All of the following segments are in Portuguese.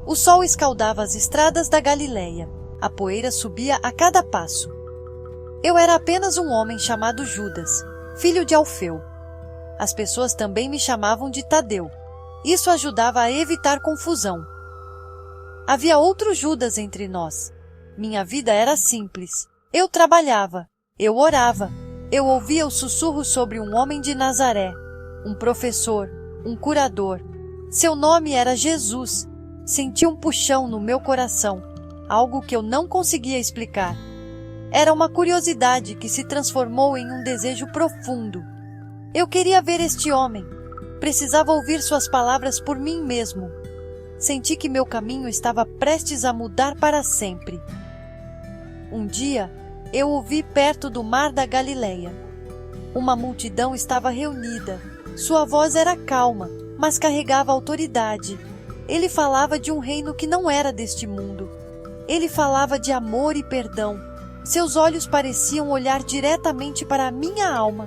O sol escaldava as estradas da Galileia. A poeira subia a cada passo. Eu era apenas um homem chamado Judas, filho de Alfeu. As pessoas também me chamavam de Tadeu. Isso ajudava a evitar confusão. Havia outro Judas entre nós. Minha vida era simples. Eu trabalhava, eu orava, eu ouvia os sussurros sobre um homem de Nazaré, um professor, um curador. Seu nome era Jesus. Senti um puxão no meu coração, algo que eu não conseguia explicar. Era uma curiosidade que se transformou em um desejo profundo. Eu queria ver este homem. Precisava ouvir suas palavras por mim mesmo. Senti que meu caminho estava prestes a mudar para sempre. Um dia, eu o vi perto do mar da Galileia. Uma multidão estava reunida. Sua voz era calma, mas carregava autoridade. Ele falava de um reino que não era deste mundo. Ele falava de amor e perdão. Seus olhos pareciam olhar diretamente para a minha alma.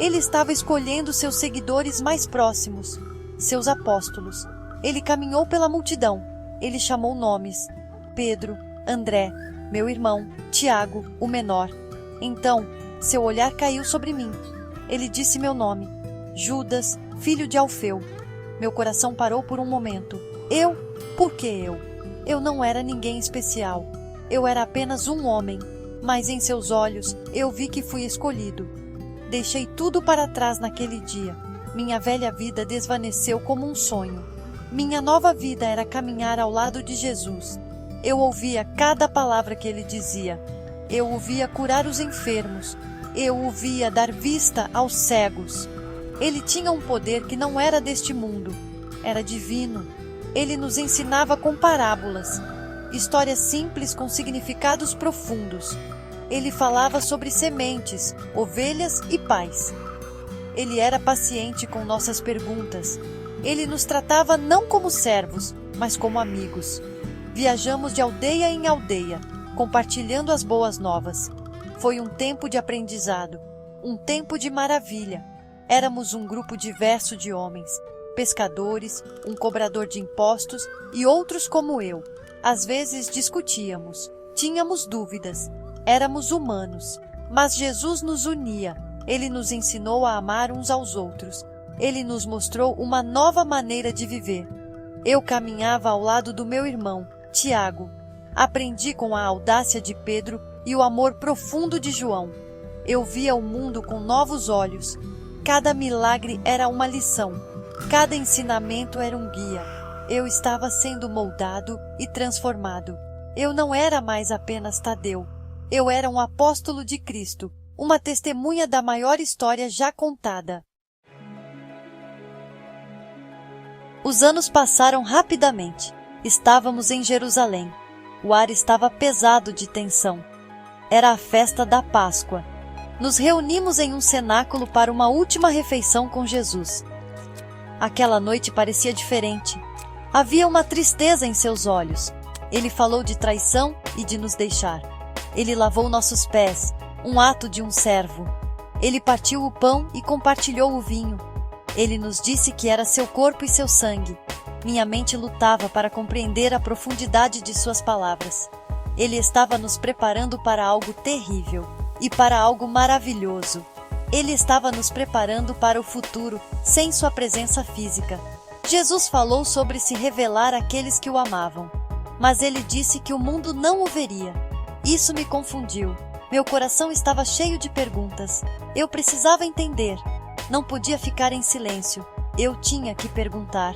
Ele estava escolhendo seus seguidores mais próximos, seus apóstolos. Ele caminhou pela multidão. Ele chamou nomes: Pedro, André, meu irmão, Tiago, o menor. Então, seu olhar caiu sobre mim. Ele disse meu nome: Judas, filho de Alfeu. Meu coração parou por um momento. Eu? Por que eu? Eu não era ninguém especial. Eu era apenas um homem, mas em seus olhos eu vi que fui escolhido. Deixei tudo para trás naquele dia. Minha velha vida desvaneceu como um sonho. Minha nova vida era caminhar ao lado de Jesus. Eu ouvia cada palavra que ele dizia. Eu o via curar os enfermos. Eu o via dar vista aos cegos. Ele tinha um poder que não era deste mundo. Era divino. Ele nos ensinava com parábolas. Histórias simples com significados profundos. Ele falava sobre sementes, ovelhas e pais. Ele era paciente com nossas perguntas. Ele nos tratava não como servos, mas como amigos. Viajamos de aldeia em aldeia, compartilhando as boas novas. Foi um tempo de aprendizado, um tempo de maravilha. Éramos um grupo diverso de homens, pescadores, um cobrador de impostos e outros como eu. Às vezes discutíamos, tínhamos dúvidas, éramos humanos, mas Jesus nos unia. Ele nos ensinou a amar uns aos outros. Ele nos mostrou uma nova maneira de viver. Eu caminhava ao lado do meu irmão, Tiago. Aprendi com a audácia de Pedro e o amor profundo de João. Eu via o mundo com novos olhos. Cada milagre era uma lição. Cada ensinamento era um guia. Eu estava sendo moldado e transformado. Eu não era mais apenas Tadeu. Eu era um apóstolo de Cristo, uma testemunha da maior história já contada. Os anos passaram rapidamente. Estávamos em Jerusalém. O ar estava pesado de tensão. Era a festa da Páscoa. Nos reunimos em um cenáculo para uma última refeição com Jesus. Aquela noite parecia diferente. Havia uma tristeza em seus olhos. Ele falou de traição e de nos deixar. Ele lavou nossos pés, um ato de um servo. Ele partiu o pão e compartilhou o vinho. Ele nos disse que era seu corpo e seu sangue. Minha mente lutava para compreender a profundidade de suas palavras. Ele estava nos preparando para algo terrível e para algo maravilhoso. Ele estava nos preparando para o futuro sem sua presença física. Jesus falou sobre se revelar àqueles que o amavam, mas ele disse que o mundo não o veria. Isso me confundiu. Meu coração estava cheio de perguntas. Eu precisava entender. Não podia ficar em silêncio. Eu tinha que perguntar.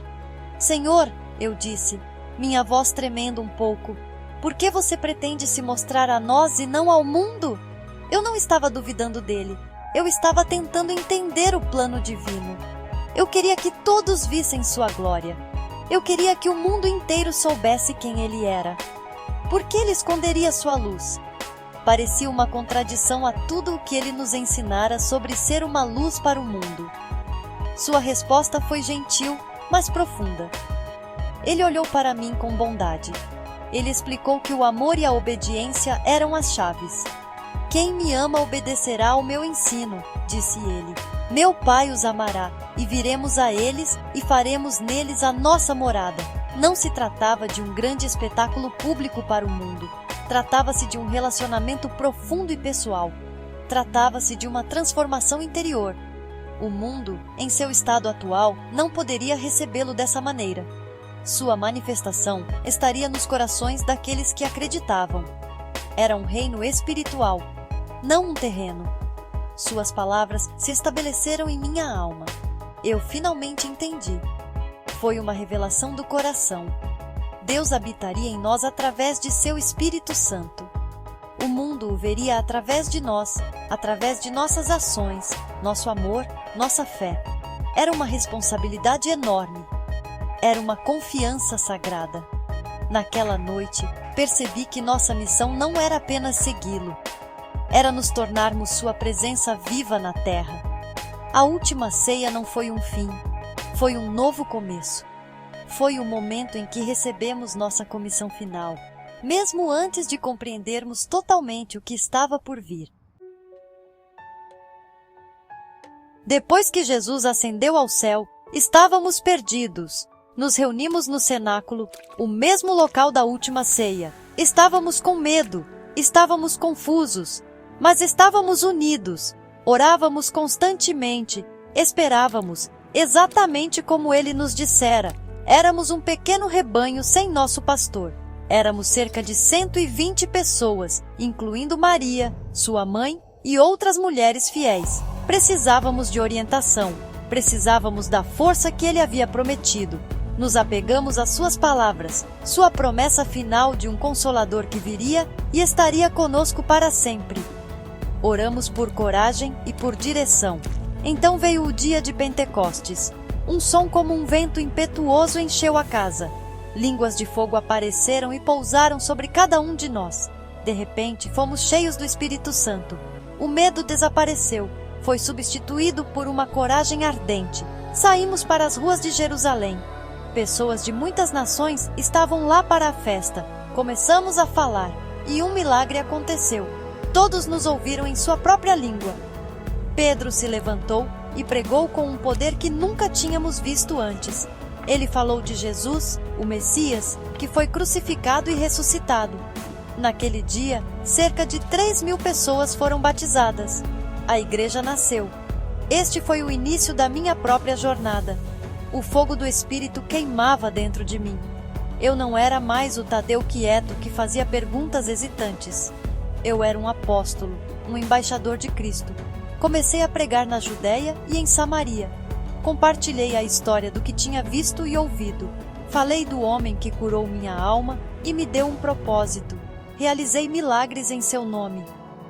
Senhor, eu disse, minha voz tremendo um pouco, por que você pretende se mostrar a nós e não ao mundo? Eu não estava duvidando dele. Eu estava tentando entender o plano divino. Eu queria que todos vissem sua glória. Eu queria que o mundo inteiro soubesse quem ele era. Por que ele esconderia sua luz? Parecia uma contradição a tudo o que ele nos ensinara sobre ser uma luz para o mundo. Sua resposta foi gentil, mas profunda. Ele olhou para mim com bondade. Ele explicou que o amor e a obediência eram as chaves. Quem me ama obedecerá ao meu ensino, disse ele. Meu Pai os amará, e viremos a eles e faremos neles a nossa morada. Não se tratava de um grande espetáculo público para o mundo. Tratava-se de um relacionamento profundo e pessoal. Tratava-se de uma transformação interior. O mundo, em seu estado atual, não poderia recebê-lo dessa maneira. Sua manifestação estaria nos corações daqueles que acreditavam. Era um reino espiritual, não um terreno. Suas palavras se estabeleceram em minha alma. Eu finalmente entendi. Foi uma revelação do coração. Deus habitaria em nós através de seu Espírito Santo. O mundo o veria através de nós, através de nossas ações, nosso amor, nossa fé. Era uma responsabilidade enorme. Era uma confiança sagrada. Naquela noite, percebi que nossa missão não era apenas segui-lo. Era nos tornarmos sua presença viva na terra. A última ceia não foi um fim, foi um novo começo. Foi o momento em que recebemos nossa comissão final, mesmo antes de compreendermos totalmente o que estava por vir. Depois que Jesus ascendeu ao céu, estávamos perdidos. Nos reunimos no cenáculo, o mesmo local da última ceia. Estávamos com medo, estávamos confusos, mas estávamos unidos. Orávamos constantemente, esperávamos, exatamente como ele nos dissera. Éramos um pequeno rebanho sem nosso pastor. Éramos cerca de 120 pessoas, incluindo Maria, sua mãe e outras mulheres fiéis. Precisávamos de orientação, precisávamos da força que ele havia prometido. Nos apegamos às suas palavras, sua promessa final de um Consolador que viria e estaria conosco para sempre. Oramos por coragem e por direção. Então veio o dia de Pentecostes. Um som como um vento impetuoso encheu a casa. Línguas de fogo apareceram e pousaram sobre cada um de nós. De repente, fomos cheios do Espírito Santo. O medo desapareceu. Foi substituído por uma coragem ardente. Saímos para as ruas de Jerusalém. Pessoas de muitas nações estavam lá para a festa. Começamos a falar, e um milagre aconteceu. Todos nos ouviram em sua própria língua. Pedro se levantou e pregou com um poder que nunca tínhamos visto antes. Ele falou de Jesus, o Messias, que foi crucificado e ressuscitado. Naquele dia, cerca de 3.000 pessoas foram batizadas. A igreja nasceu. Este foi o início da minha própria jornada. O fogo do Espírito queimava dentro de mim. Eu não era mais o Tadeu quieto que fazia perguntas hesitantes. Eu era um apóstolo, um embaixador de Cristo. Comecei a pregar na Judéia e em Samaria. Compartilhei a história do que tinha visto e ouvido. Falei do homem que curou minha alma e me deu um propósito. Realizei milagres em seu nome.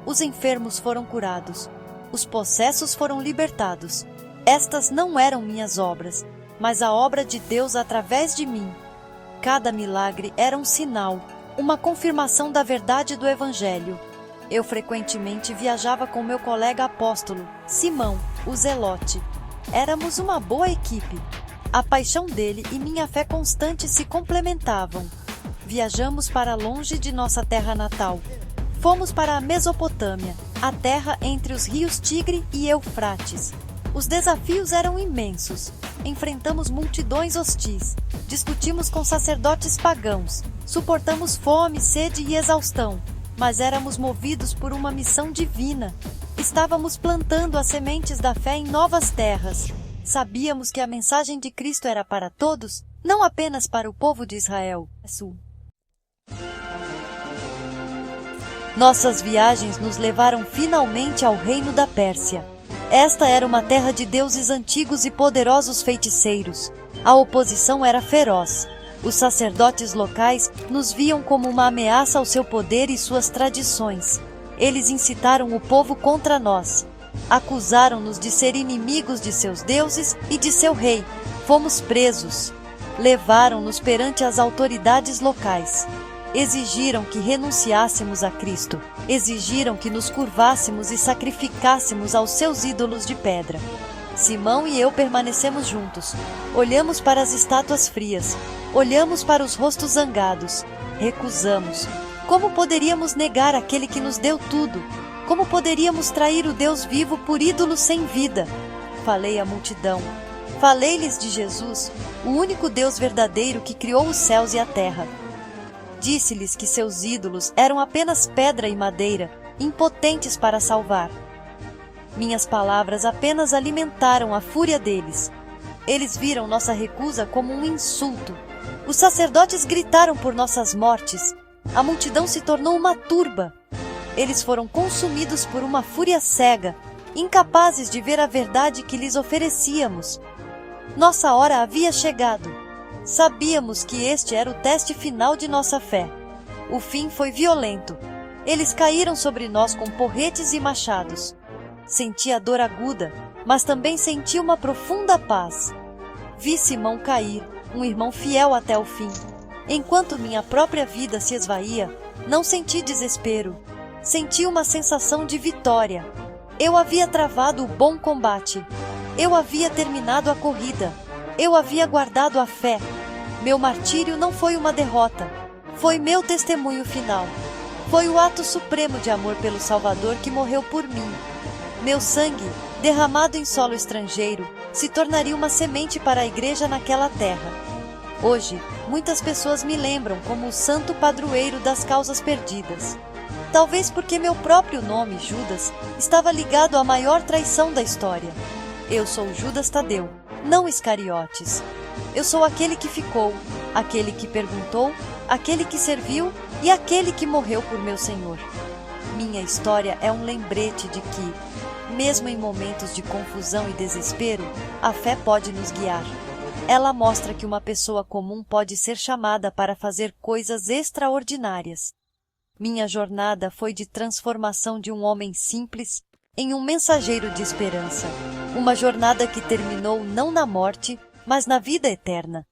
Os enfermos foram curados. Os possessos foram libertados. Estas não eram minhas obras, mas a obra de Deus através de mim. Cada milagre era um sinal, uma confirmação da verdade do Evangelho. Eu frequentemente viajava com meu colega apóstolo, Simão, o Zelote. Éramos uma boa equipe. A paixão dele e minha fé constante se complementavam. Viajamos para longe de nossa terra natal. Fomos para a Mesopotâmia, a terra entre os rios Tigre e Eufrates. Os desafios eram imensos. Enfrentamos multidões hostis. Discutimos com sacerdotes pagãos. Suportamos fome, sede e exaustão. Mas éramos movidos por uma missão divina. Estávamos plantando as sementes da fé em novas terras. Sabíamos que a mensagem de Cristo era para todos, não apenas para o povo de Israel. Nossas viagens nos levaram finalmente ao reino da Pérsia. Esta era uma terra de deuses antigos e poderosos feiticeiros. A oposição era feroz. Os sacerdotes locais nos viam como uma ameaça ao seu poder e suas tradições. Eles incitaram o povo contra nós. Acusaram-nos de ser inimigos de seus deuses e de seu rei. Fomos presos. Levaram-nos perante as autoridades locais. Exigiram que renunciássemos a Cristo. Exigiram que nos curvássemos e sacrificássemos aos seus ídolos de pedra. Simão e eu permanecemos juntos. Olhamos para as estátuas frias. Olhamos para os rostos zangados. Recusamos. Como poderíamos negar aquele que nos deu tudo? Como poderíamos trair o Deus vivo por ídolos sem vida? Falei à multidão. Falei-lhes de Jesus, o único Deus verdadeiro que criou os céus e a terra. Disse-lhes que seus ídolos eram apenas pedra e madeira, impotentes para salvar. Minhas palavras apenas alimentaram a fúria deles. Eles viram nossa recusa como um insulto. Os sacerdotes gritaram por nossas mortes. A multidão se tornou uma turba. Eles foram consumidos por uma fúria cega, incapazes de ver a verdade que lhes oferecíamos. Nossa hora havia chegado. Sabíamos que este era o teste final de nossa fé. O fim foi violento. Eles caíram sobre nós com porretes e machados. Senti a dor aguda, mas também senti uma profunda paz. Vi Simão cair, um irmão fiel até o fim. Enquanto minha própria vida se esvaía, não senti desespero. Senti uma sensação de vitória. Eu havia travado o bom combate. Eu havia terminado a corrida. Eu havia guardado a fé. Meu martírio não foi uma derrota. Foi meu testemunho final. Foi o ato supremo de amor pelo Salvador que morreu por mim. Meu sangue, derramado em solo estrangeiro, se tornaria uma semente para a igreja naquela terra. Hoje, muitas pessoas me lembram como o santo padroeiro das causas perdidas. Talvez porque meu próprio nome, Judas, estava ligado à maior traição da história. Eu sou Judas Tadeu, não Iscariotes. Eu sou aquele que ficou, aquele que perguntou, aquele que serviu e aquele que morreu por meu Senhor. Minha história é um lembrete de que, mesmo em momentos de confusão e desespero, a fé pode nos guiar. Ela mostra que uma pessoa comum pode ser chamada para fazer coisas extraordinárias. Minha jornada foi de transformação de um homem simples em um mensageiro de esperança. Uma jornada que terminou não na morte, mas na vida eterna.